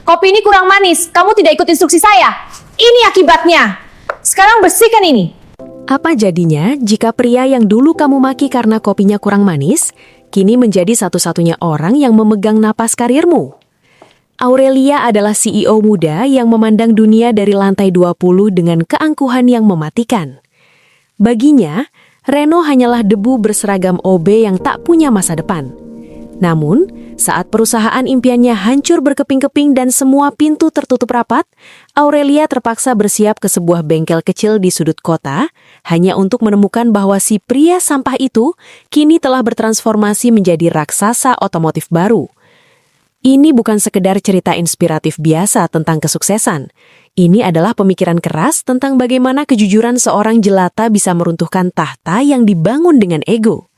Kopi ini kurang manis, kamu tidak ikut instruksi saya. Ini akibatnya. Sekarang bersihkan ini. Apa jadinya jika pria yang dulu kamu maki karena kopinya kurang manis, kini menjadi satu-satunya orang yang memegang napas karirmu? Aurelia adalah CEO muda yang memandang dunia dari lantai 20 dengan keangkuhan yang mematikan. Baginya, Reno hanyalah debu berseragam OB yang tak punya masa depan. Namun, saat perusahaan impiannya hancur berkeping-keping dan semua pintu tertutup rapat, Aurelia terpaksa bersiap ke sebuah bengkel kecil di sudut kota, hanya untuk menemukan bahwa si pria sampah itu kini telah bertransformasi menjadi raksasa otomotif baru. Ini bukan sekedar cerita inspiratif biasa tentang kesuksesan. Ini adalah pemikiran keras tentang bagaimana kejujuran seorang jelata bisa meruntuhkan tahta yang dibangun dengan ego.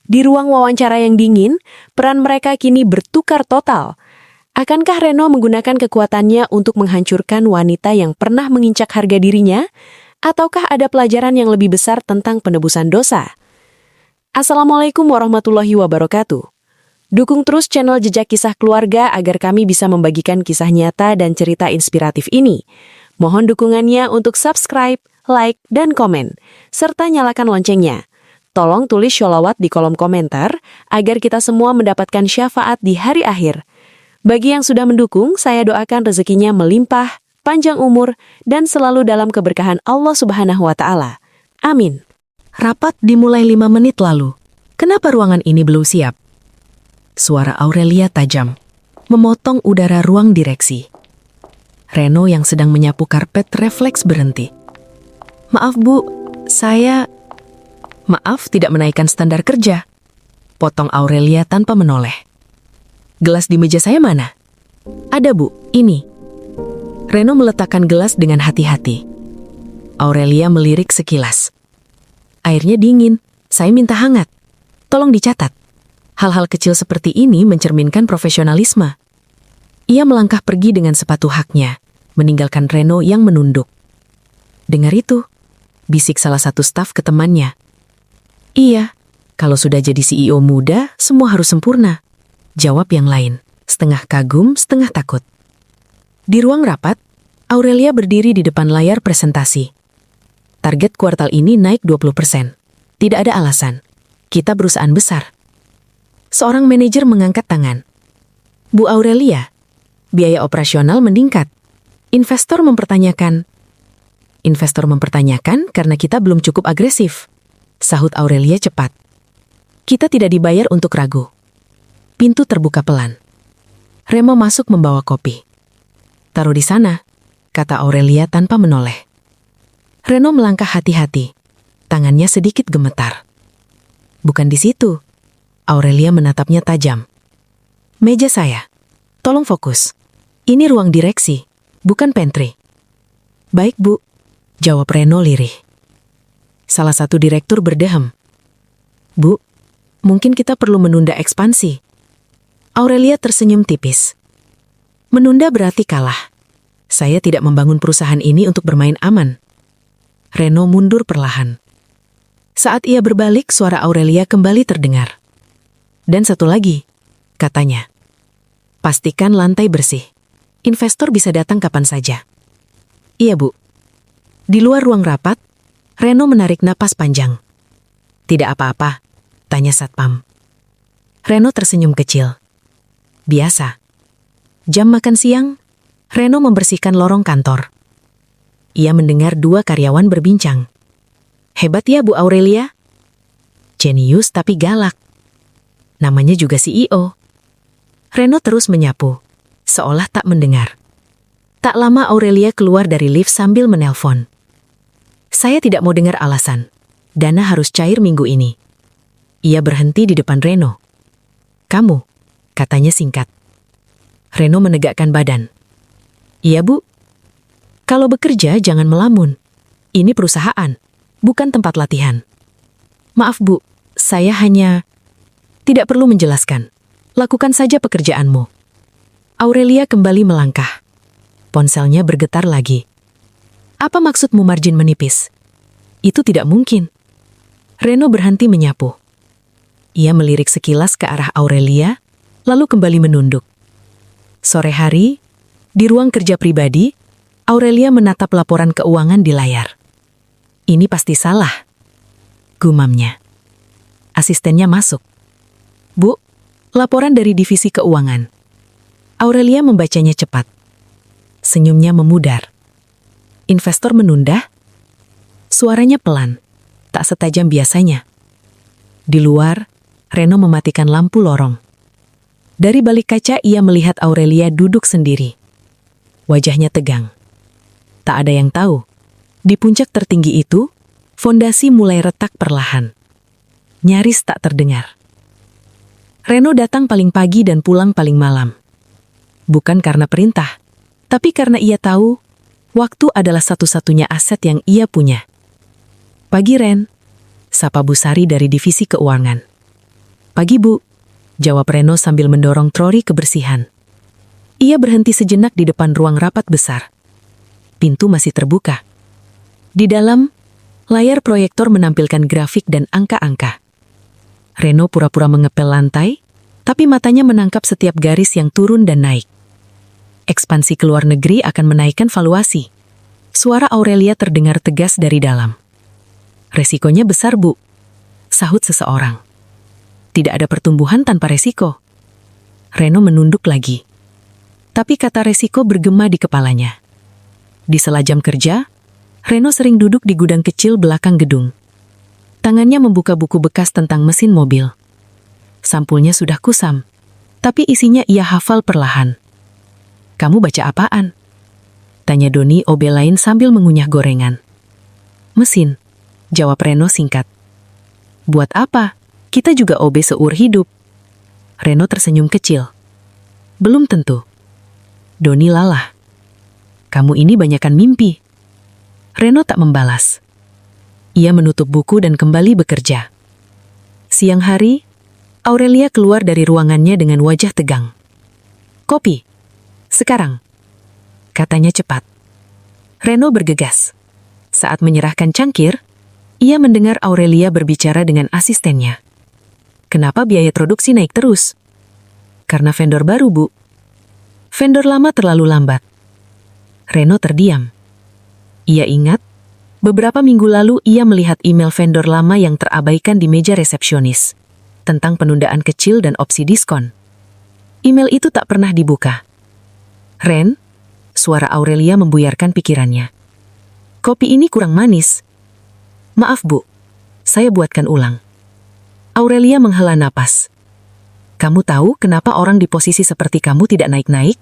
Di ruang wawancara yang dingin, peran mereka kini bertukar total. Akankah Reno menggunakan kekuatannya untuk menghancurkan wanita yang pernah menginjak harga dirinya? Ataukah ada pelajaran yang lebih besar tentang penebusan dosa? Assalamualaikum warahmatullahi wabarakatuh. Dukung terus channel Jejak Kisah Keluarga agar kami bisa membagikan kisah nyata dan cerita inspiratif ini. Mohon dukungannya untuk subscribe, like, dan komen, serta nyalakan loncengnya. Tolong tulis sholawat di kolom komentar agar kita semua mendapatkan syafaat di hari akhir. Bagi yang sudah mendukung, saya doakan rezekinya melimpah, panjang umur, dan selalu dalam keberkahan Allah Subhanahu wa Ta'ala. Amin. Rapat dimulai 5 menit lalu. Kenapa ruangan ini belum siap? Suara Aurelia tajam, memotong udara ruang direksi. Reno yang sedang menyapu karpet refleks berhenti. Maaf Bu, saya... Maaf tidak menaikkan standar kerja. Potong Aurelia tanpa menoleh. Gelas di meja saya mana? Ada Bu, ini. Reno meletakkan gelas dengan hati-hati. Aurelia melirik sekilas. Airnya dingin, saya minta hangat. Tolong dicatat. Hal-hal kecil seperti ini mencerminkan profesionalisme. Ia melangkah pergi dengan sepatu haknya, meninggalkan Reno yang menunduk. Dengar itu, bisik salah satu staf ke temannya. Iya, kalau sudah jadi CEO muda, semua harus sempurna. Jawab yang lain, setengah kagum, setengah takut. Di ruang rapat, Aurelia berdiri di depan layar presentasi. Target kuartal ini naik 20%. Tidak ada alasan. Kita perusahaan besar. Seorang manajer mengangkat tangan. Bu Aurelia, biaya operasional meningkat. Investor mempertanyakan karena kita belum cukup agresif. Sahut Aurelia cepat. Kita tidak dibayar untuk ragu. Pintu terbuka pelan. Remo masuk membawa kopi. Taruh di sana, kata Aurelia tanpa menoleh. Reno melangkah hati-hati. Tangannya sedikit gemetar. Bukan di situ. Aurelia menatapnya tajam. Meja saya. Tolong fokus. Ini ruang direksi, bukan pantry. Baik Bu, jawab Reno lirih. Salah satu direktur berdehem. Bu, mungkin kita perlu menunda ekspansi. Aurelia tersenyum tipis. Menunda berarti kalah. Saya tidak membangun perusahaan ini untuk bermain aman. Reno mundur perlahan. Saat ia berbalik, suara Aurelia kembali terdengar. Dan satu lagi, katanya. Pastikan lantai bersih. Investor bisa datang kapan saja. Iya Bu. Di luar ruang rapat, Reno menarik napas panjang. Tidak apa-apa, tanya satpam. Reno tersenyum kecil. Biasa. Jam makan siang, Reno membersihkan lorong kantor. Ia mendengar 2 karyawan berbincang. Hebat ya Bu Aurelia? Jenius tapi galak. Namanya juga CEO. Reno terus menyapu, seolah tak mendengar. Tak lama Aurelia keluar dari lift sambil menelpon. Saya tidak mau dengar alasan. Dana harus cair minggu ini. Ia berhenti di depan Reno. Kamu, katanya singkat. Reno menegakkan badan. Iya Bu. Kalau bekerja jangan melamun. Ini perusahaan, bukan tempat latihan. Maaf Bu, saya hanya... Tidak perlu menjelaskan. Lakukan saja pekerjaanmu. Aurelia kembali melangkah. Ponselnya bergetar lagi. Apa maksudmu margin menipis? Itu tidak mungkin. Reno berhenti menyapu. Ia melirik sekilas ke arah Aurelia, lalu kembali menunduk. Sore hari, Di ruang kerja pribadi, Aurelia menatap laporan keuangan di layar. Ini pasti salah, gumamnya. Asistennya masuk. Bu, laporan dari divisi keuangan. Aurelia membacanya cepat. Senyumnya memudar. Investor menunda. Suaranya pelan, tak setajam biasanya. Di luar, Reno mematikan lampu lorong. Dari balik kaca ia melihat Aurelia duduk sendiri. Wajahnya tegang. Tak ada yang tahu. Di puncak tertinggi itu, fondasi mulai retak perlahan. Nyaris tak terdengar. Reno datang paling pagi dan pulang paling malam. Bukan karena perintah, tapi karena ia tahu waktu adalah satu-satunya aset yang ia punya. Pagi Ren, sapa Bu Sari dari divisi keuangan. Pagi Bu, jawab Reno sambil mendorong troli kebersihan. Ia berhenti sejenak di depan ruang rapat besar. Pintu masih terbuka. Di dalam, layar proyektor menampilkan grafik dan angka-angka. Reno pura-pura mengepel lantai, tapi matanya menangkap setiap garis yang turun dan naik. Ekspansi ke luar negeri akan menaikkan valuasi. Suara Aurelia terdengar tegas dari dalam. Resikonya besar, Bu, sahut seseorang. Tidak ada pertumbuhan tanpa resiko. Reno menunduk lagi. Tapi kata resiko bergema di kepalanya. Di sela jam kerja, Reno sering duduk di gudang kecil belakang gedung. Tangannya membuka buku bekas tentang mesin mobil. Sampulnya sudah kusam, tapi isinya ia hafal perlahan. Kamu baca apaan? Tanya Doni OB lain sambil mengunyah gorengan. Mesin, jawab Reno singkat. Buat apa? Kita juga OB seumur hidup. Reno tersenyum kecil. Belum tentu. Doni lalah. Kamu ini banyakan mimpi. Reno tak membalas. Ia menutup buku dan kembali bekerja. Siang hari, Aurelia keluar dari ruangannya dengan wajah tegang. Kopi. Sekarang. Katanya cepat. Reno bergegas. Saat menyerahkan cangkir, ia mendengar Aurelia berbicara dengan asistennya. Kenapa biaya produksi naik terus? Karena vendor baru, Bu. Vendor lama terlalu lambat. Reno terdiam. Ia ingat, beberapa minggu lalu ia melihat email vendor lama yang terabaikan di meja resepsionis, tentang penundaan kecil dan opsi diskon. Email itu tak pernah dibuka. Ren, suara Aurelia membuyarkan pikirannya. Kopi ini kurang manis. Maaf, Bu, saya buatkan ulang. Aurelia menghela napas. Kamu tahu kenapa orang di posisi seperti kamu tidak naik-naik?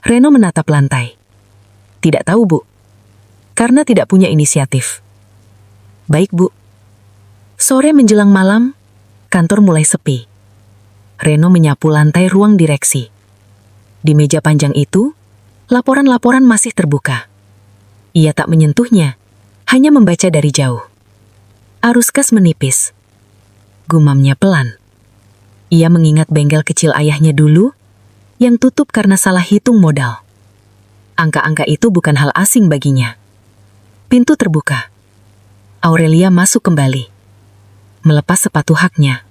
Reno menatap lantai. Tidak tahu, Bu. Karena tidak punya inisiatif. Baik, Bu. Sore menjelang malam, kantor mulai sepi. Reno menyapu lantai ruang direksi. Di meja panjang itu, laporan-laporan masih terbuka. Ia tak menyentuhnya, hanya membaca dari jauh. Arus kas menipis. Gumamnya pelan. Ia mengingat bengkel kecil ayahnya dulu, yang tutup karena salah hitung modal. Angka-angka itu bukan hal asing baginya. Pintu terbuka. Aurelia masuk kembali. Melepas sepatu haknya.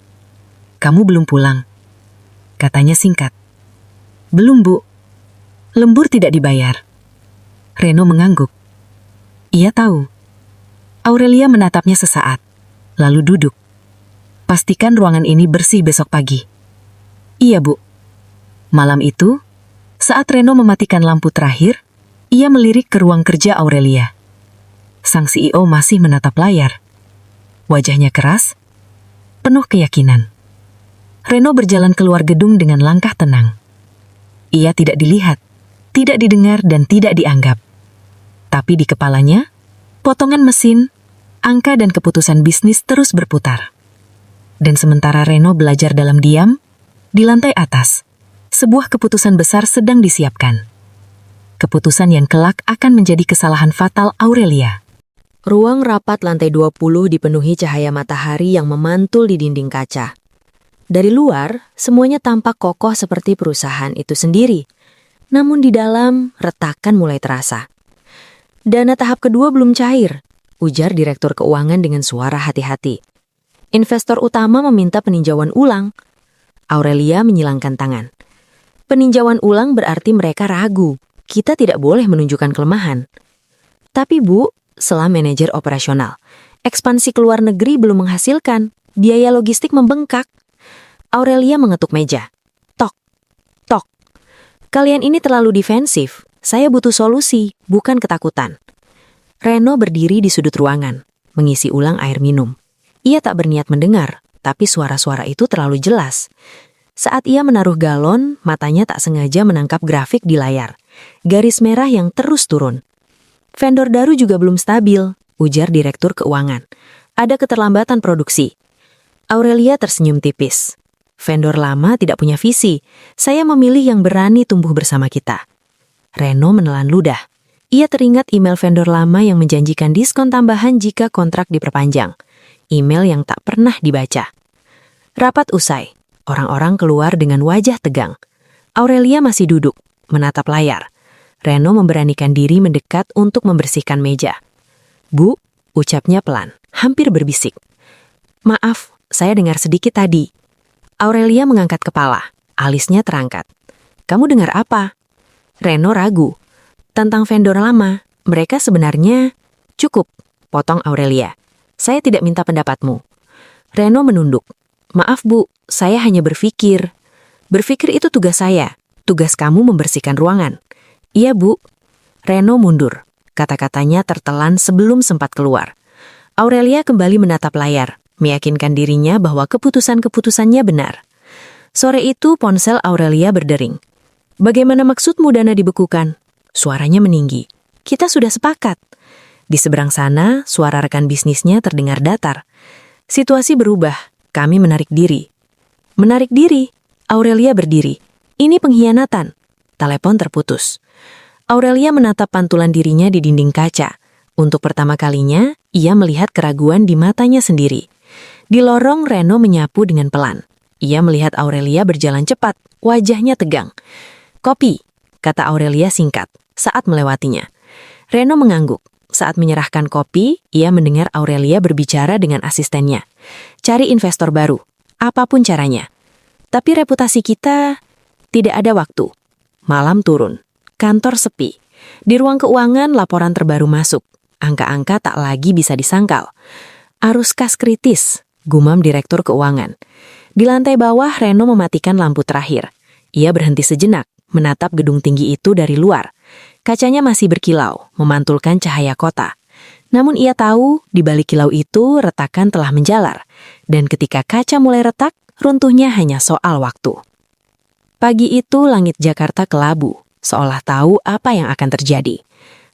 Kamu belum pulang. Katanya singkat. Belum, Bu. Lembur tidak dibayar. Reno mengangguk. Ia tahu. Aurelia menatapnya sesaat, lalu duduk. Pastikan ruangan ini bersih besok pagi. Iya, Bu. Malam itu, saat Reno mematikan lampu terakhir, ia melirik ke ruang kerja Aurelia. Sang CEO masih menatap layar. Wajahnya keras, penuh keyakinan. Reno berjalan keluar gedung dengan langkah tenang. Ia tidak dilihat, tidak didengar, dan tidak dianggap. Tapi di kepalanya, potongan mesin, angka dan keputusan bisnis terus berputar. Dan sementara Reno belajar dalam diam, di lantai atas, sebuah keputusan besar sedang disiapkan. Keputusan yang kelak akan menjadi kesalahan fatal Aurelia. Ruang rapat lantai 20 dipenuhi cahaya matahari yang memantul di dinding kaca. Dari luar, semuanya tampak kokoh seperti perusahaan itu sendiri. Namun di dalam, retakan mulai terasa. Dana tahap kedua belum cair, ujar Direktur Keuangan dengan suara hati-hati. Investor utama meminta peninjauan ulang. Aurelia menyilangkan tangan. Peninjauan ulang berarti mereka ragu, kita tidak boleh menunjukkan kelemahan. Tapi Bu, setelah manajer operasional, ekspansi ke luar negeri belum menghasilkan, biaya logistik membengkak. Aurelia mengetuk meja. Tok, tok. Kalian ini terlalu defensif. Saya butuh solusi, bukan ketakutan. Reno berdiri di sudut ruangan, mengisi ulang air minum. Ia tak berniat mendengar, tapi suara-suara itu terlalu jelas. Saat ia menaruh galon, matanya tak sengaja menangkap grafik di layar. Garis merah yang terus turun. Vendor Daru juga belum stabil, ujar Direktur Keuangan. Ada keterlambatan produksi. Aurelia tersenyum tipis. Vendor lama tidak punya visi. Saya memilih yang berani tumbuh bersama kita. Reno menelan ludah. Ia teringat email vendor lama yang menjanjikan diskon tambahan jika kontrak diperpanjang. Email yang tak pernah dibaca. Rapat usai. Orang-orang keluar dengan wajah tegang. Aurelia masih duduk, menatap layar. Reno memberanikan diri mendekat untuk membersihkan meja. Bu, ucapnya pelan, hampir berbisik. Maaf, saya dengar sedikit tadi. Aurelia mengangkat kepala, alisnya terangkat. Kamu dengar apa? Reno ragu. Tentang vendor lama, mereka sebenarnya... Cukup, potong Aurelia. Saya tidak minta pendapatmu. Reno menunduk. Maaf Bu, saya hanya berpikir. Berpikir itu tugas saya. Tugas kamu membersihkan ruangan. Iya Bu. Reno mundur. Kata-katanya tertelan sebelum sempat keluar. Aurelia kembali menatap layar, meyakinkan dirinya bahwa keputusan-keputusannya benar. Sore itu ponsel Aurelia berdering. Bagaimana maksudmu dana dibekukan? Suaranya meninggi. Kita sudah sepakat. Di seberang sana, suara rekan bisnisnya terdengar datar. Situasi berubah. Kami menarik diri. Menarik diri? Aurelia berdiri. Ini pengkhianatan. Telepon terputus. Aurelia menatap pantulan dirinya di dinding kaca. Untuk pertama kalinya, ia melihat keraguan di matanya sendiri. Di lorong, Reno menyapu dengan pelan. Ia melihat Aurelia berjalan cepat, wajahnya tegang. Kopi, kata Aurelia singkat, saat melewatinya. Reno mengangguk. Saat menyerahkan kopi, ia mendengar Aurelia berbicara dengan asistennya. Cari investor baru, apapun caranya. Tapi reputasi kita tidak ada waktu. Malam turun, kantor sepi. Di ruang keuangan laporan terbaru masuk. Angka-angka tak lagi bisa disangkal. Arus kas kritis, gumam Direktur Keuangan. Di lantai bawah, Reno mematikan lampu terakhir. Ia berhenti sejenak, menatap gedung tinggi itu dari luar. Kacanya masih berkilau, memantulkan cahaya kota. Namun ia tahu, di balik kilau itu retakan telah menjalar. Dan ketika kaca mulai retak, runtuhnya hanya soal waktu. Pagi itu langit Jakarta kelabu, seolah tahu apa yang akan terjadi.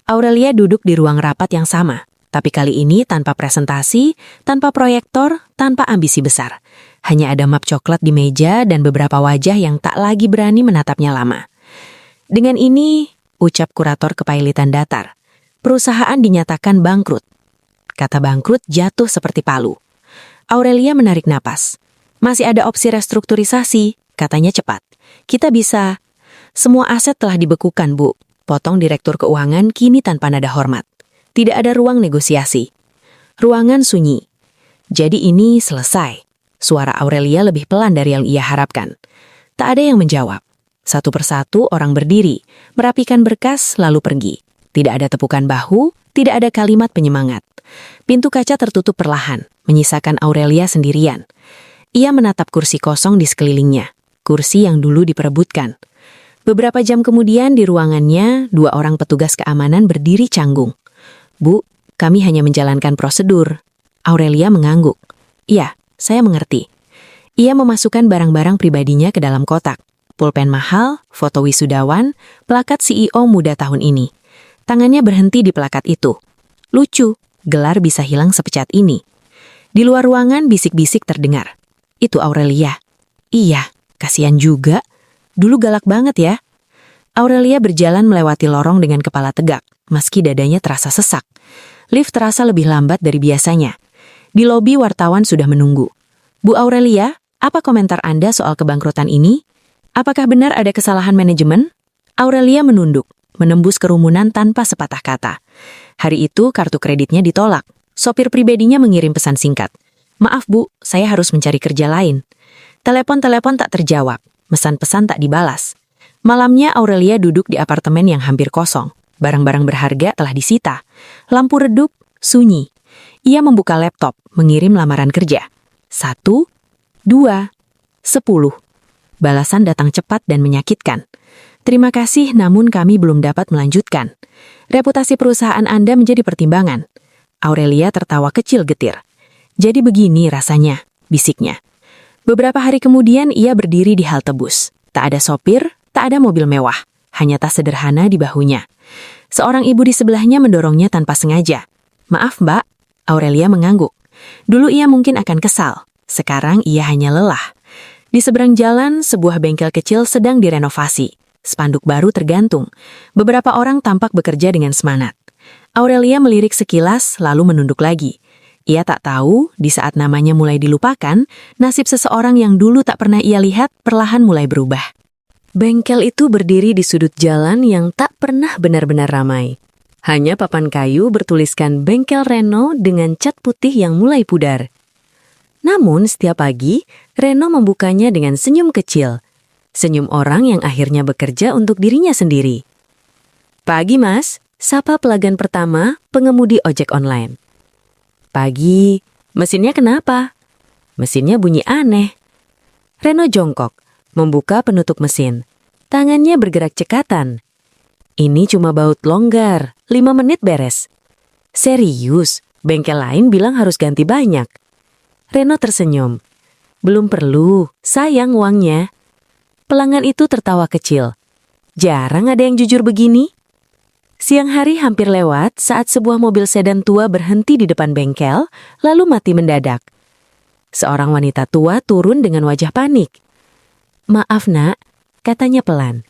Aurelia duduk di ruang rapat yang sama, tapi kali ini tanpa presentasi, tanpa proyektor, tanpa ambisi besar. Hanya ada map coklat di meja dan beberapa wajah yang tak lagi berani menatapnya lama. Dengan ini, ucap kurator kepailitan datar, perusahaan dinyatakan bangkrut. Kata bangkrut jatuh seperti palu. Aurelia menarik napas. Masih ada opsi restrukturisasi, katanya cepat. Kita bisa. Semua aset telah dibekukan, Bu. Potong Direktur Keuangan kini tanpa nada hormat. Tidak ada ruang negosiasi. Ruangan sunyi. Jadi ini selesai. Suara Aurelia lebih pelan dari yang ia harapkan. Tak ada yang menjawab. Satu persatu orang berdiri, merapikan berkas lalu pergi. Tidak ada tepukan bahu, tidak ada kalimat penyemangat. Pintu kaca tertutup perlahan, menyisakan Aurelia sendirian. Ia menatap kursi kosong di sekelilingnya, kursi yang dulu diperebutkan. Beberapa jam kemudian di ruangannya, 2 orang petugas keamanan berdiri canggung. Bu, kami hanya menjalankan prosedur. Aurelia mengangguk. Iya, saya mengerti. Ia memasukkan barang-barang pribadinya ke dalam kotak. Pulpen mahal, foto wisudawan, plakat CEO muda tahun ini. Tangannya berhenti di plakat itu. Lucu, gelar bisa hilang sepecat ini. Di luar ruangan bisik-bisik terdengar. Itu Aurelia. Iya, kasihan juga. Dulu galak banget ya. Aurelia berjalan melewati lorong dengan kepala tegak, meski dadanya terasa sesak. Lift terasa lebih lambat dari biasanya. Di lobi wartawan sudah menunggu. Bu Aurelia, apa komentar Anda soal kebangkrutan ini? Apakah benar ada kesalahan manajemen? Aurelia menunduk, menembus kerumunan tanpa sepatah kata. Hari itu kartu kreditnya ditolak. Sopir pribadinya mengirim pesan singkat. Maaf Bu, saya harus mencari kerja lain. Telepon-telepon tak terjawab. Pesan-pesan tak dibalas. Malamnya Aurelia duduk di apartemen yang hampir kosong. Barang-barang berharga telah disita. Lampu redup, sunyi. Ia membuka laptop, mengirim lamaran kerja. 1, 2, 10. Balasan datang cepat dan menyakitkan. Terima kasih, namun kami belum dapat melanjutkan. Reputasi perusahaan Anda menjadi pertimbangan. Aurelia tertawa kecil getir. Jadi begini rasanya, bisiknya. Beberapa hari kemudian ia berdiri di halte bus. Tak ada sopir, tak ada mobil mewah. Hanya tas sederhana di bahunya. Seorang ibu di sebelahnya mendorongnya tanpa sengaja. Maaf mbak, Aurelia mengangguk. Dulu ia mungkin akan kesal. Sekarang ia hanya lelah. Di seberang jalan, sebuah bengkel kecil sedang direnovasi. Spanduk baru tergantung. Beberapa orang tampak bekerja dengan semangat. Aurelia melirik sekilas, lalu menunduk lagi. Ia tak tahu, di saat namanya mulai dilupakan, nasib seseorang yang dulu tak pernah ia lihat perlahan mulai berubah. Bengkel itu berdiri di sudut jalan yang tak pernah benar-benar ramai. Hanya papan kayu bertuliskan Bengkel Reno dengan cat putih yang mulai pudar. Namun setiap pagi, Reno membukanya dengan senyum kecil. Senyum orang yang akhirnya bekerja untuk dirinya sendiri. Pagi mas, sapa pelanggan pertama, pengemudi ojek online. Pagi, mesinnya kenapa? Mesinnya bunyi aneh. Reno jongkok, membuka penutup mesin. Tangannya bergerak cekatan. Ini cuma baut longgar, 5 menit beres. Serius, bengkel lain bilang harus ganti banyak. Reno tersenyum. Belum perlu, sayang uangnya. Pelanggan itu tertawa kecil. Jarang ada yang jujur begini. Siang hari hampir lewat saat sebuah mobil sedan tua berhenti di depan bengkel, lalu mati mendadak. Seorang wanita tua turun dengan wajah panik. Maaf nak, katanya pelan.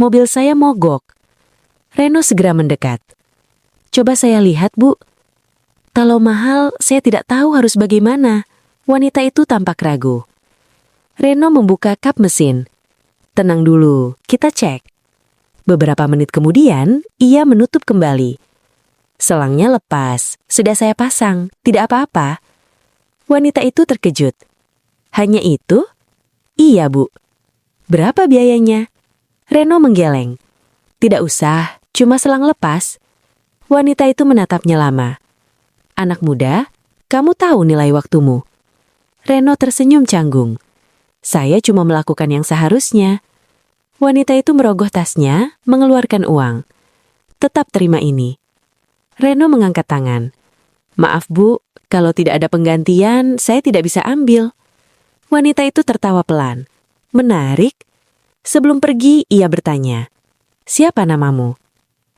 Mobil saya mogok. Reno segera mendekat. Coba saya lihat bu. Kalau mahal, saya tidak tahu harus bagaimana. Wanita itu tampak ragu. Reno membuka kap mesin. Tenang dulu, kita cek. Beberapa menit kemudian, ia menutup kembali. Selangnya lepas, sudah saya pasang, tidak apa-apa. Wanita itu terkejut. Hanya itu? Iya, Bu. Berapa biayanya? Reno menggeleng. Tidak usah, cuma selang lepas. Wanita itu menatapnya lama. Anak muda, kamu tahu nilai waktumu. Reno tersenyum canggung. Saya cuma melakukan yang seharusnya. Wanita itu merogoh tasnya, mengeluarkan uang. Tetap terima ini. Reno mengangkat tangan. Maaf bu, kalau tidak ada penggantian, saya tidak bisa ambil. Wanita itu tertawa pelan. Menarik. Sebelum pergi, ia bertanya. Siapa namamu?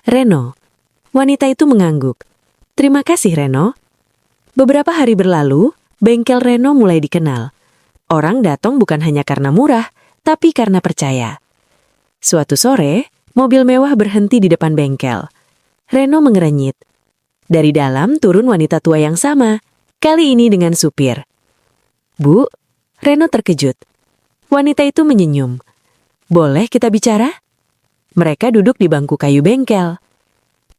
Reno. Wanita itu mengangguk. Terima kasih Reno. Beberapa hari berlalu, bengkel Reno mulai dikenal. Orang datang bukan hanya karena murah, tapi karena percaya. Suatu sore, mobil mewah berhenti di depan bengkel. Reno mengerenyit. Dari dalam turun wanita tua yang sama, kali ini dengan supir. Bu, Reno terkejut. Wanita itu menyenyum. Boleh kita bicara? Mereka duduk di bangku kayu bengkel.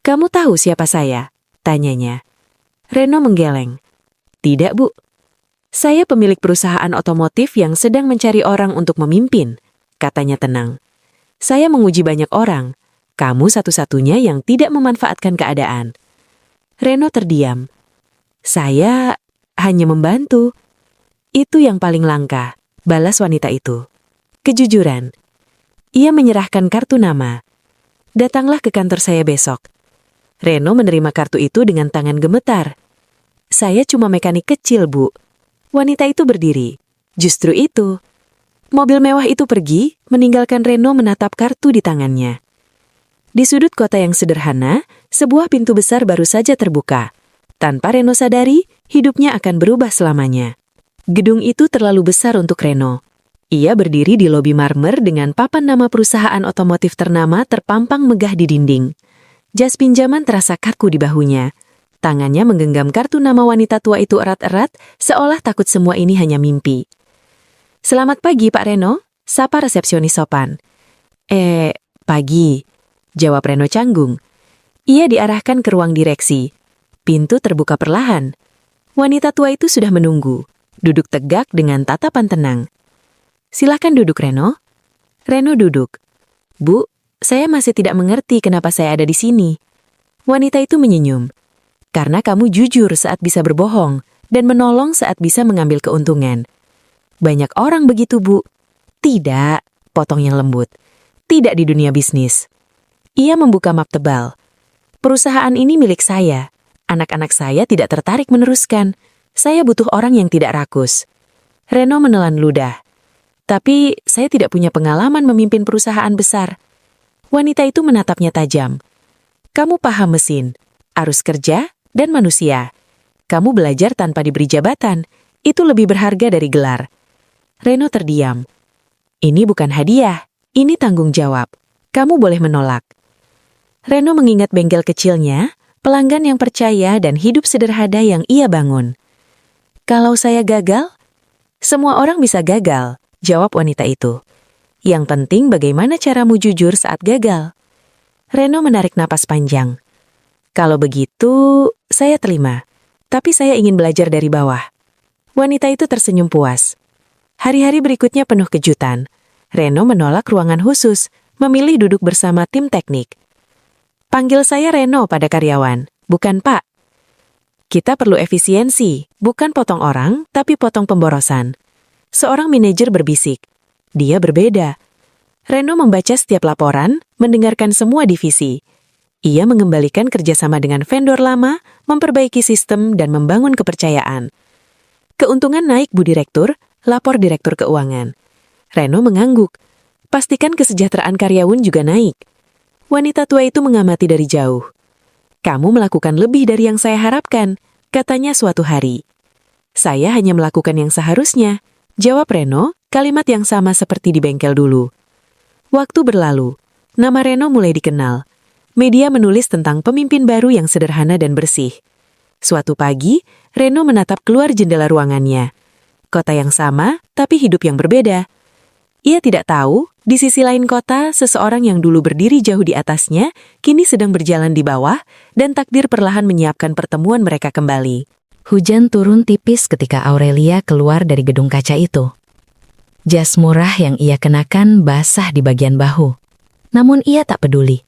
Kamu tahu siapa saya? Tanyanya. Reno menggeleng. Tidak, Bu. Saya pemilik perusahaan otomotif yang sedang mencari orang untuk memimpin, katanya tenang. Saya menguji banyak orang. Kamu satu-satunya yang tidak memanfaatkan keadaan. Reno terdiam. Saya hanya membantu. Itu yang paling langka, balas wanita itu. Kejujuran. Ia menyerahkan kartu nama. Datanglah ke kantor saya besok. Reno menerima kartu itu dengan tangan gemetar. Saya cuma mekanik kecil, Bu. Wanita itu berdiri. Justru itu. Mobil mewah itu pergi, meninggalkan Reno menatap kartu di tangannya. Di sudut kota yang sederhana, sebuah pintu besar baru saja terbuka. Tanpa Reno sadari, hidupnya akan berubah selamanya. Gedung itu terlalu besar untuk Reno. Ia berdiri di lobi marmer dengan papan nama perusahaan otomotif ternama terpampang megah di dinding. Jas pinjaman terasa kaku di bahunya. Tangannya menggenggam kartu nama wanita tua itu erat-erat, seolah takut semua ini hanya mimpi. Selamat pagi, Pak Reno, sapa resepsionis sopan. Pagi, jawab Reno canggung. Ia diarahkan ke ruang direksi. Pintu terbuka perlahan. Wanita tua itu sudah menunggu, duduk tegak dengan tatapan tenang. Silakan duduk, Reno. Reno duduk. Bu, saya masih tidak mengerti kenapa saya ada di sini. Wanita itu menyenyum. Karena kamu jujur saat bisa berbohong dan menolong saat bisa mengambil keuntungan. Banyak orang begitu, Bu. Tidak, potong yang lembut. Tidak di dunia bisnis. Ia membuka map tebal. Perusahaan ini milik saya. Anak-anak saya tidak tertarik meneruskan. Saya butuh orang yang tidak rakus. Reno menelan ludah. Tapi saya tidak punya pengalaman memimpin perusahaan besar. Wanita itu menatapnya tajam. Kamu paham mesin, arus kerja, dan manusia. Kamu belajar tanpa diberi jabatan. Itu lebih berharga dari gelar. Reno terdiam. Ini bukan hadiah, ini tanggung jawab. Kamu boleh menolak. Reno mengingat bengkel kecilnya, pelanggan yang percaya dan hidup sederhana yang ia bangun. Kalau saya gagal? Semua orang bisa gagal, jawab wanita itu. Yang penting bagaimana caramu jujur saat gagal. Reno menarik napas panjang. Kalau begitu, saya terima. Tapi saya ingin belajar dari bawah. Wanita itu tersenyum puas. Hari-hari berikutnya penuh kejutan. Reno menolak ruangan khusus, memilih duduk bersama tim teknik. Panggil saya Reno pada karyawan, bukan Pak. Kita perlu efisiensi, bukan potong orang, tapi potong pemborosan. Seorang manajer berbisik. Dia berbeda. Reno membaca setiap laporan, mendengarkan semua divisi. Ia mengembalikan kerjasama dengan vendor lama, memperbaiki sistem, dan membangun kepercayaan. Keuntungan naik, Bu Direktur, lapor Direktur Keuangan. Reno mengangguk. Pastikan kesejahteraan karyawan juga naik. Wanita tua itu mengamati dari jauh. Kamu melakukan lebih dari yang saya harapkan, katanya suatu hari. Saya hanya melakukan yang seharusnya, jawab Reno, kalimat yang sama seperti di bengkel dulu. Waktu berlalu, nama Reno mulai dikenal. Media menulis tentang pemimpin baru yang sederhana dan bersih. Suatu pagi, Reno menatap keluar jendela ruangannya. Kota yang sama, tapi hidup yang berbeda. Ia tidak tahu, di sisi lain kota, seseorang yang dulu berdiri jauh di atasnya, kini sedang berjalan di bawah, dan takdir perlahan menyiapkan pertemuan mereka kembali. Hujan turun tipis ketika Aurelia keluar dari gedung kaca itu. Jas murah yang ia kenakan basah di bagian bahu. Namun ia tak peduli.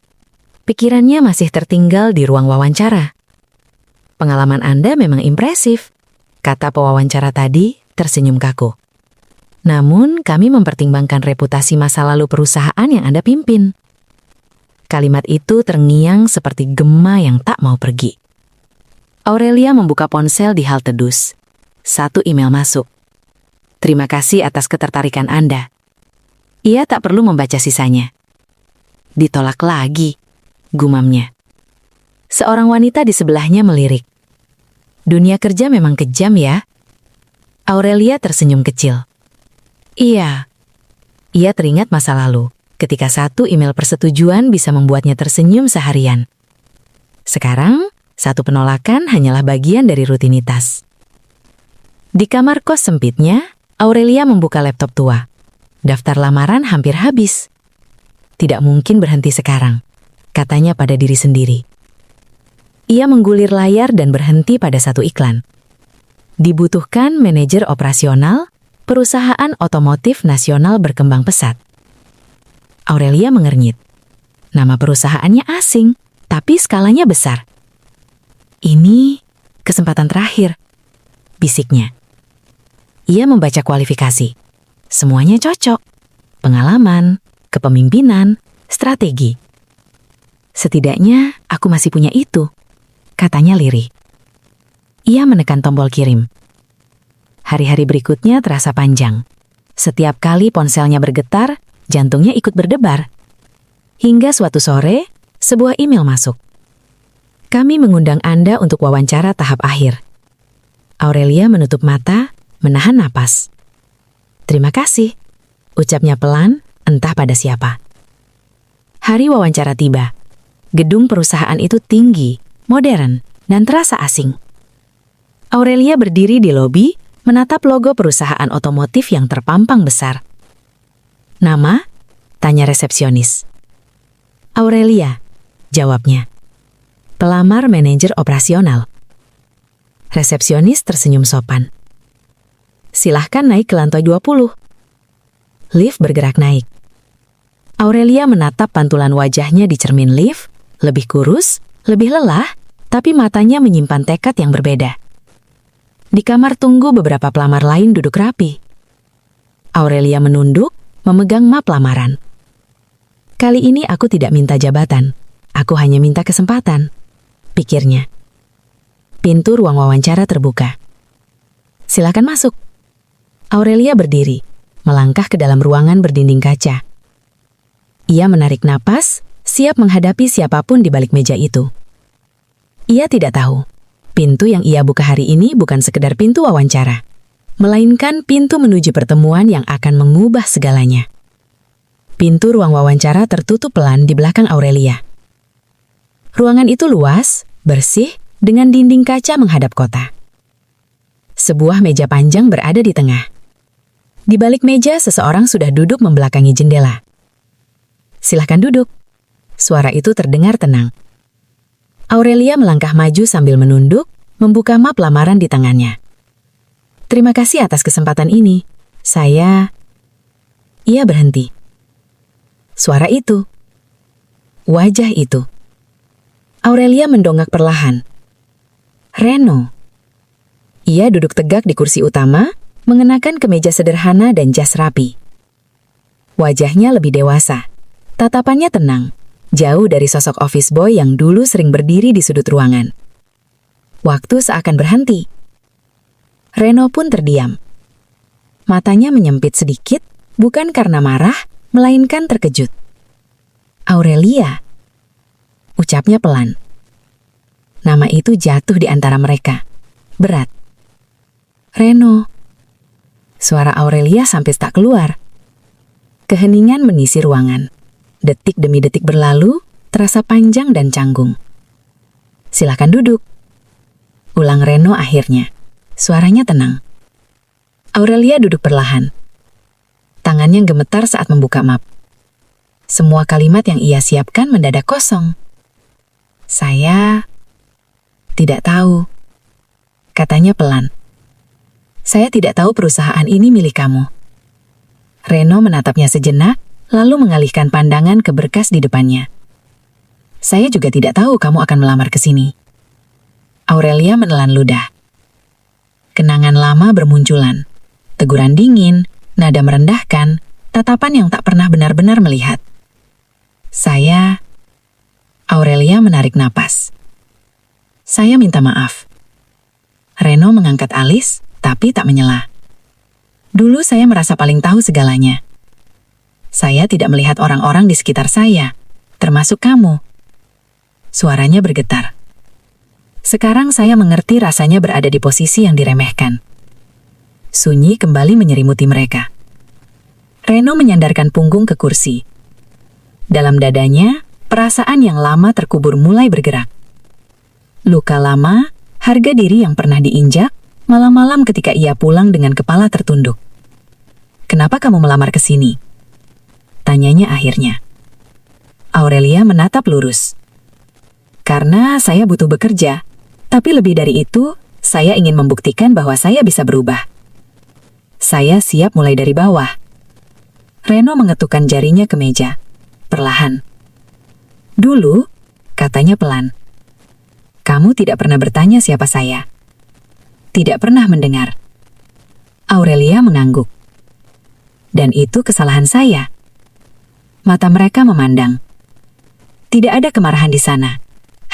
Pikirannya masih tertinggal di ruang wawancara. Pengalaman Anda memang impresif, kata pewawancara tadi tersenyum kaku. Namun kami mempertimbangkan reputasi masa lalu perusahaan yang Anda pimpin. Kalimat itu terngiang seperti gema yang tak mau pergi. Aurelia membuka ponsel di halte bus. Satu email masuk. Terima kasih atas ketertarikan Anda. Ia tak perlu membaca sisanya. Ditolak lagi, gumamnya. Seorang wanita di sebelahnya melirik. Dunia kerja memang kejam ya? Aurelia tersenyum kecil. Iya. Ia teringat masa lalu, ketika satu email persetujuan bisa membuatnya tersenyum seharian. Sekarang, satu penolakan hanyalah bagian dari rutinitas. Di kamar kos sempitnya, Aurelia membuka laptop tua. Daftar lamaran hampir habis. Tidak mungkin berhenti sekarang, katanya pada diri sendiri. Ia menggulir layar dan berhenti pada satu iklan. Dibutuhkan manajer operasional, perusahaan otomotif nasional berkembang pesat. Aurelia mengernyit. Nama perusahaannya asing, tapi skalanya besar. Ini kesempatan terakhir, bisiknya. Ia membaca kualifikasi. Semuanya cocok. Pengalaman, kepemimpinan, strategi. Setidaknya aku masih punya itu, katanya lirih. Ia menekan tombol kirim. Hari-hari berikutnya terasa panjang. Setiap kali ponselnya bergetar, jantungnya ikut berdebar. Hingga suatu sore, sebuah email masuk. Kami mengundang Anda untuk wawancara tahap akhir. Aurelia menutup mata, menahan napas. Terima kasih, ucapnya pelan, entah pada siapa. Hari wawancara tiba. Gedung perusahaan itu tinggi, modern, dan terasa asing. Aurelia berdiri di lobi, menatap logo perusahaan otomotif yang terpampang besar. Nama? Tanya resepsionis. Aurelia, jawabnya. Pelamar manajer operasional. Resepsionis tersenyum sopan. Silahkan naik ke lantai 20. Lift bergerak naik. Aurelia menatap pantulan wajahnya di cermin lift, lebih kurus, lebih lelah, tapi matanya menyimpan tekad yang berbeda. Di kamar tunggu beberapa pelamar lain duduk rapi. Aurelia menunduk, memegang map lamaran. Kali ini aku tidak minta jabatan, aku hanya minta kesempatan, pikirnya. Pintu ruang wawancara terbuka. Silakan masuk. Aurelia berdiri, melangkah ke dalam ruangan berdinding kaca. Ia menarik napas, siap menghadapi siapapun di balik meja itu. Ia tidak tahu, pintu yang ia buka hari ini bukan sekedar pintu wawancara, melainkan pintu menuju pertemuan yang akan mengubah segalanya. Pintu ruang wawancara tertutup pelan di belakang Aurelia. Ruangan itu luas, bersih, dengan dinding kaca menghadap kota. Sebuah meja panjang berada di tengah. Di balik meja, seseorang sudah duduk membelakangi jendela. Silahkan duduk. Suara itu terdengar tenang. Aurelia melangkah maju sambil menunduk, membuka map lamaran di tangannya. Terima kasih atas kesempatan ini. Ia berhenti. Suara itu. Wajah itu. Aurelia mendongak perlahan. Reno. Ia duduk tegak di kursi utama, mengenakan kemeja sederhana dan jas rapi. Wajahnya lebih dewasa. Tatapannya tenang, jauh dari sosok office boy yang dulu sering berdiri di sudut ruangan. Waktu seakan berhenti. Reno pun terdiam. Matanya menyempit sedikit, bukan karena marah, melainkan terkejut. Aurelia. Ucapnya pelan. Nama itu jatuh di antara mereka. Berat. Reno. Suara Aurelia sampai tak keluar. Keheningan mengisi ruangan. Detik demi detik berlalu, terasa panjang dan canggung. Silakan duduk. Ulang Reno akhirnya. Suaranya tenang. Aurelia duduk perlahan. Tangannya gemetar saat membuka map. Semua kalimat yang ia siapkan mendadak kosong. Saya tidak tahu, katanya pelan. Saya tidak tahu perusahaan ini milik kamu. Reno menatapnya sejenak, lalu mengalihkan pandangan ke berkas di depannya. Saya juga tidak tahu kamu akan melamar ke sini. Aurelia menelan ludah. Kenangan lama bermunculan. Teguran dingin, nada merendahkan, tatapan yang tak pernah benar-benar melihat. Aurelia menarik napas. Saya minta maaf. Reno mengangkat alis, tapi tak menyela. Dulu saya merasa paling tahu segalanya. Saya tidak melihat orang-orang di sekitar saya, termasuk kamu. Suaranya bergetar. Sekarang saya mengerti rasanya berada di posisi yang diremehkan. Sunyi kembali menyelimuti mereka. Reno menyandarkan punggung ke kursi. Dalam dadanya, perasaan yang lama terkubur mulai bergerak. Luka lama, harga diri yang pernah diinjak, malam-malam ketika ia pulang dengan kepala tertunduk. Kenapa kamu melamar ke sini? Tanyanya akhirnya. Aurelia menatap lurus. Karena saya butuh bekerja, tapi lebih dari itu, saya ingin membuktikan bahwa saya bisa berubah. Saya siap mulai dari bawah. Reno mengetukkan jarinya ke meja, perlahan. Dulu, katanya pelan, kamu tidak pernah bertanya siapa saya. Tidak pernah mendengar. Aurelia mengangguk. Dan itu kesalahan saya. Mata mereka memandang. Tidak ada kemarahan di sana,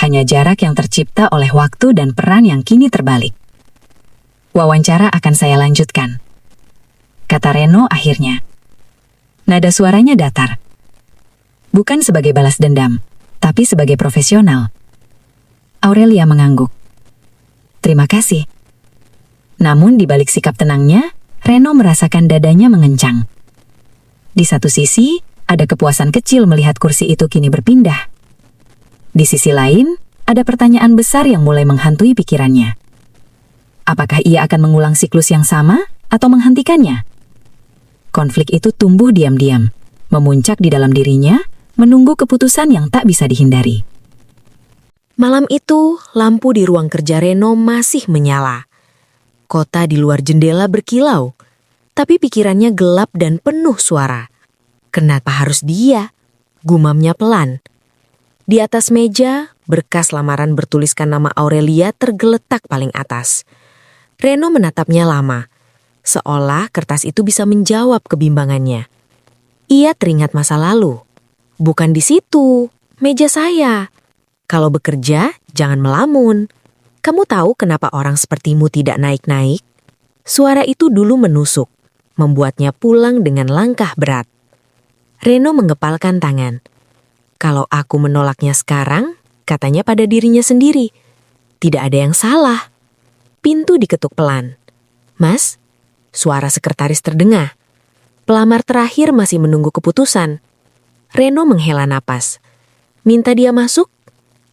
hanya jarak yang tercipta oleh waktu dan peran yang kini terbalik. Wawancara akan saya lanjutkan, kata Reno akhirnya. Nada suaranya datar. Bukan sebagai balas dendam, tapi sebagai profesional. Aurelia mengangguk. Terima kasih. Namun di balik sikap tenangnya, Reno merasakan dadanya mengencang. Di satu sisi, ada kepuasan kecil melihat kursi itu kini berpindah. Di sisi lain, ada pertanyaan besar yang mulai menghantui pikirannya. Apakah ia akan mengulang siklus yang sama atau menghentikannya? Konflik itu tumbuh diam-diam, memuncak di dalam dirinya, menunggu keputusan yang tak bisa dihindari. Malam itu, lampu di ruang kerja Reno masih menyala. Kota di luar jendela berkilau, tapi pikirannya gelap dan penuh suara. Kenapa harus dia? gumamnya pelan. Di atas meja, berkas lamaran bertuliskan nama Aurelia tergeletak paling atas. Reno menatapnya lama, seolah kertas itu bisa menjawab kebimbangannya. Ia teringat masa lalu. Bukan di situ, meja saya. Kalau bekerja, jangan melamun. Kamu tahu kenapa orang sepertimu tidak naik-naik? Suara itu dulu menusuk, membuatnya pulang dengan langkah berat. Reno menggepalkan tangan. Kalau aku menolaknya sekarang, katanya pada dirinya sendiri. Tidak ada yang salah. Pintu diketuk pelan. Mas, suara sekretaris terdengar. Pelamar terakhir masih menunggu keputusan. Reno menghela napas. Minta dia masuk?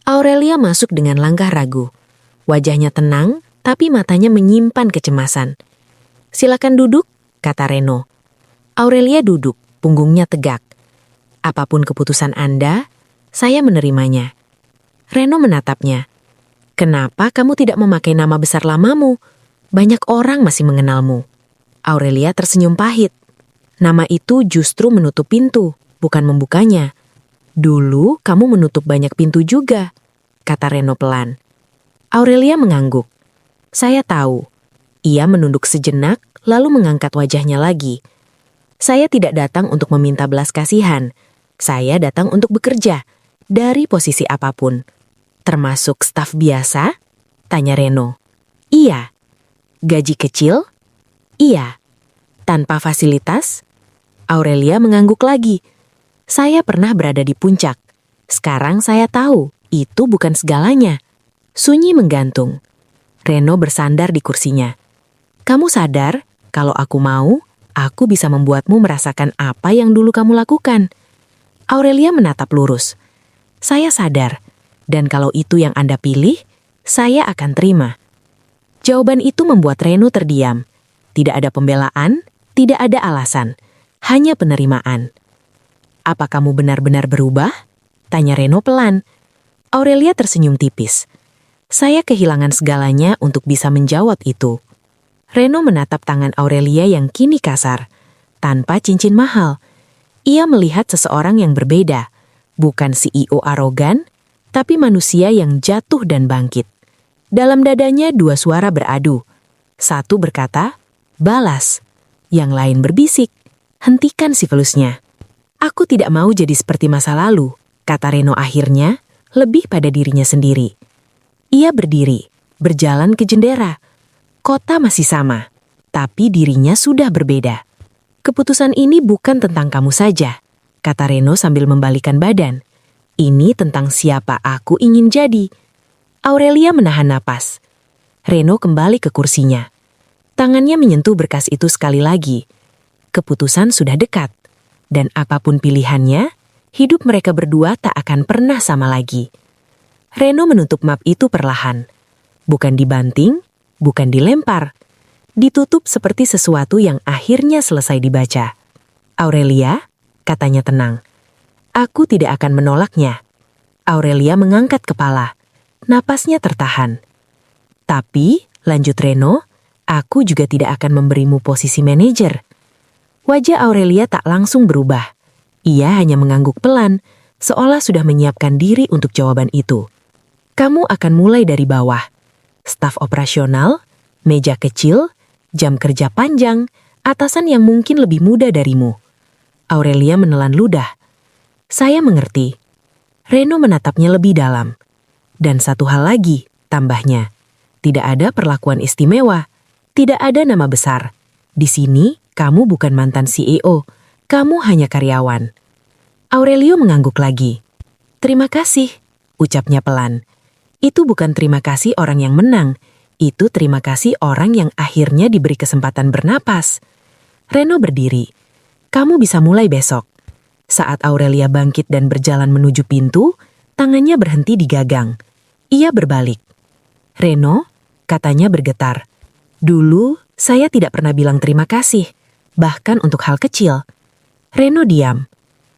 Aurelia masuk dengan langkah ragu. Wajahnya tenang, tapi matanya menyimpan kecemasan. Silakan duduk, kata Reno. Aurelia duduk, punggungnya tegak. Apapun keputusan Anda, saya menerimanya. Reno menatapnya. Kenapa kamu tidak memakai nama besar lamamu? Banyak orang masih mengenalmu. Aurelia tersenyum pahit. Nama itu justru menutup pintu, bukan membukanya. Dulu kamu menutup banyak pintu juga, kata Reno pelan. Aurelia mengangguk. Saya tahu. Ia menunduk sejenak, lalu mengangkat wajahnya lagi. Saya tidak datang untuk meminta belas kasihan. Saya datang untuk bekerja, dari posisi apapun. Termasuk staf biasa? Tanya Reno. Iya. Gaji kecil? Iya. Tanpa fasilitas? Aurelia mengangguk lagi. Saya pernah berada di puncak. Sekarang saya tahu, itu bukan segalanya. Sunyi menggantung. Reno bersandar di kursinya. Kamu sadar, kalau aku mau, aku bisa membuatmu merasakan apa yang dulu kamu lakukan. Aurelia menatap lurus. Saya sadar, dan kalau itu yang Anda pilih, saya akan terima. Jawaban itu membuat Reno terdiam. Tidak ada pembelaan, tidak ada alasan, hanya penerimaan. Apa kamu benar-benar berubah? Tanya Reno pelan. Aurelia tersenyum tipis. Saya kehilangan segalanya untuk bisa menjawab itu. Reno menatap tangan Aurelia yang kini kasar, tanpa cincin mahal. Ia melihat seseorang yang berbeda, bukan CEO arogan, tapi manusia yang jatuh dan bangkit. Dalam dadanya dua suara beradu. Satu berkata, balas. Yang lain berbisik, hentikan siklusnya. Aku tidak mau jadi seperti masa lalu, kata Reno akhirnya, lebih pada dirinya sendiri. Ia berdiri, berjalan ke jendela. Kota masih sama, tapi dirinya sudah berbeda. Keputusan ini bukan tentang kamu saja, kata Reno sambil membalikan badan. Ini tentang siapa aku ingin jadi. Aurelia menahan napas. Reno kembali ke kursinya. Tangannya menyentuh berkas itu sekali lagi. Keputusan sudah dekat. Dan apapun pilihannya, hidup mereka berdua tak akan pernah sama lagi. Reno menutup map itu perlahan. Bukan dibanting, bukan dilempar. Ditutup seperti sesuatu yang akhirnya selesai dibaca. Aurelia, katanya tenang. Aku tidak akan menolaknya. Aurelia mengangkat kepala. Napasnya tertahan. Tapi, lanjut Reno, aku juga tidak akan memberimu posisi manajer. Wajah Aurelia tak langsung berubah. Ia hanya mengangguk pelan, seolah sudah menyiapkan diri untuk jawaban itu. Kamu akan mulai dari bawah. Staf operasional, meja kecil, jam kerja panjang, atasan yang mungkin lebih muda darimu. Aurelia menelan ludah. Saya mengerti. Reno menatapnya lebih dalam. Dan satu hal lagi, tambahnya. Tidak ada perlakuan istimewa. Tidak ada nama besar. Di sini, kamu bukan mantan CEO. Kamu hanya karyawan. Aurelio mengangguk lagi. Terima kasih, ucapnya pelan. Itu bukan terima kasih orang yang menang. Itu terima kasih orang yang akhirnya diberi kesempatan bernapas. Reno berdiri. Kamu bisa mulai besok. Saat Aurelia bangkit dan berjalan menuju pintu, tangannya berhenti di gagang. Ia berbalik. Reno, katanya bergetar. Dulu, saya tidak pernah bilang terima kasih, bahkan untuk hal kecil. Reno diam.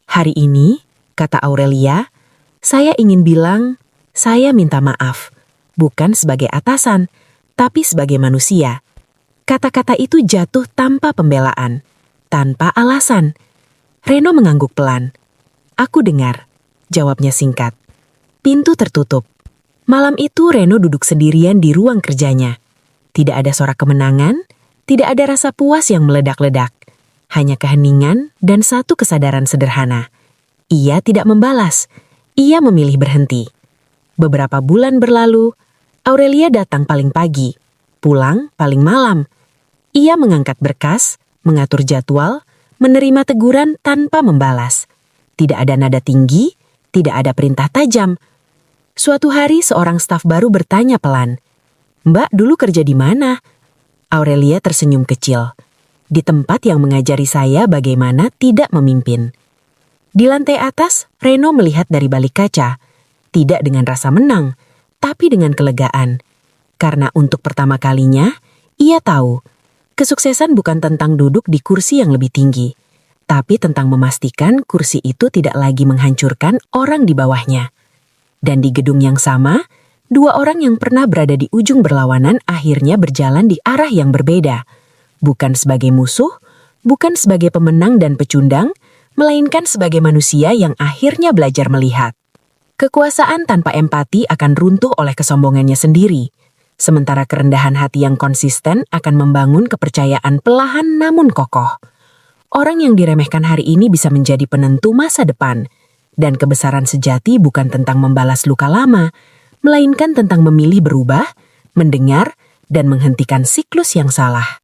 Hari ini, kata Aurelia, saya ingin bilang, saya minta maaf. Bukan sebagai atasan, tapi sebagai manusia. Kata-kata itu jatuh tanpa pembelaan, tanpa alasan. Reno mengangguk pelan. Aku dengar, jawabnya singkat. Pintu tertutup. Malam itu Reno duduk sendirian di ruang kerjanya. Tidak ada sorak kemenangan, tidak ada rasa puas yang meledak-ledak. Hanya keheningan dan satu kesadaran sederhana. Ia tidak membalas, ia memilih berhenti. Beberapa bulan berlalu, Aurelia datang paling pagi, pulang paling malam. Ia mengangkat berkas, mengatur jadwal, menerima teguran tanpa membalas. Tidak ada nada tinggi, tidak ada perintah tajam. Suatu hari seorang staf baru bertanya pelan, "Mbak dulu kerja di mana?" Aurelia tersenyum kecil. Di tempat yang mengajari saya bagaimana tidak memimpin. Di lantai atas, Reno melihat dari balik kaca. Tidak dengan rasa menang, tapi dengan kelegaan. Karena untuk pertama kalinya, ia tahu, kesuksesan bukan tentang duduk di kursi yang lebih tinggi, tapi tentang memastikan kursi itu tidak lagi menghancurkan orang di bawahnya. Dan di gedung yang sama, dua orang yang pernah berada di ujung berlawanan akhirnya berjalan di arah yang berbeda. Bukan sebagai musuh, bukan sebagai pemenang dan pecundang, melainkan sebagai manusia yang akhirnya belajar melihat. Kekuasaan tanpa empati akan runtuh oleh kesombongannya sendiri, sementara kerendahan hati yang konsisten akan membangun kepercayaan perlahan namun kokoh. Orang yang diremehkan hari ini bisa menjadi penentu masa depan, dan kebesaran sejati bukan tentang membalas luka lama, melainkan tentang memilih berubah, mendengar, dan menghentikan siklus yang salah.